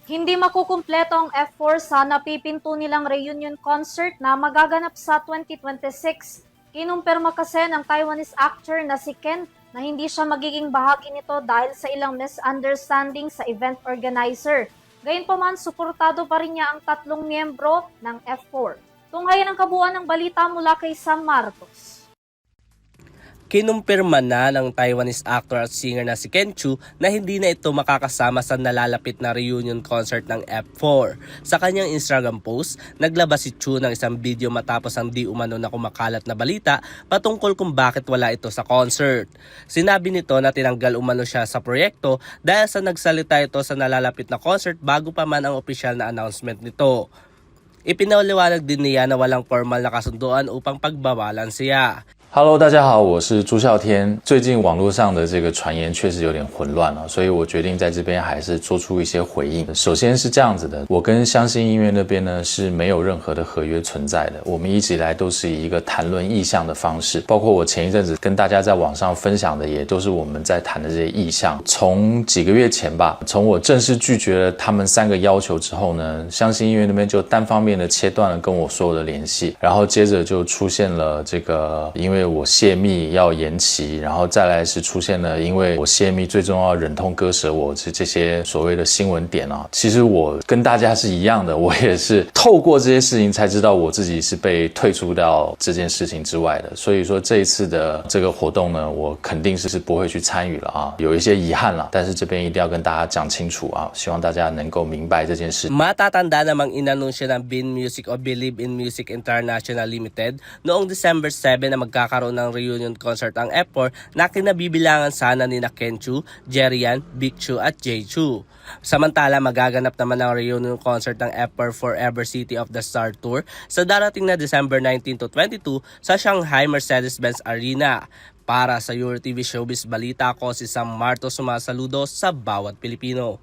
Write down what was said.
Hindi makukumpleto ang F4 sa napipinto nilang reunion concert na magaganap sa 2026. Kinumpirma kasi ng Taiwanese actor na si Ken na hindi siya magiging bahagi nito dahil sa ilang misunderstanding sa event organizer. Gayunpaman, suportado pa rin niya ang tatlong miyembro ng F4. Tunghayan ang kabuuan ng balita mula kay Sam Marcos. Kinumpirma na ng Taiwanese actor at singer na si Ken Chu na hindi na ito makakasama sa nalalapit na reunion concert ng F4. Sa kanyang Instagram post, naglabas si Chu ng isang video matapos ang di umano na kumakalat na balita patungkol kung bakit wala ito sa concert. Sinabi nito na tinanggal umano siya sa proyekto dahil sa nagsalita ito sa nalalapit na concert bago pa man ang opisyal na announcement nito. Ipinaliwanag din niya na walang formal na kasunduan upang pagbawalan siya. Hello， 大家好，我是朱孝天。最近网络上的这个传言确实有点混乱了，所以我决定在这边还是做出一些回应。首先是这样子的，我跟相信音乐那边呢是没有任何的合约存在的，我们一直以来都是以一个谈论意向的方式，包括我前一阵子跟大家在网上分享的，也都是我们在谈的这些意向。从几个月前吧，从我正式拒绝了他们3个要求之后呢，相信音乐那边就单方面的切断了跟我所有的联系，然后接着就出现了这个因为我泄密要延期，然后再来是出现了因为我泄密最重要忍痛割舍我这些所谓的新闻点啊。其实我跟大家是一样的，我也是透过这些事情才知道我自己是被退出到这件事情之外的。所以说这一次的这个活动呢，我肯定是不会去参与了啊，有一些遗憾了，但是这边一定要跟大家讲清楚啊，希望大家能够明白这件事。Matatanda namang inanunsyo ng Bin Music o Believe in Music International Limited noong December 7 na magkakaroon ng reunion concert ang F4 na kinabibilangan sana ni Ken Chu, Jerian, Big Chu at Jay Chu. Samantala, magaganap naman ang reunion concert ng F4 Forever City of the Star Tour sa darating na December 19 to 22 sa Shanghai Mercedes-Benz Arena. Para sa URTV Showbiz Balita, ako si Sam Marto, sumasaludo sa bawat Pilipino.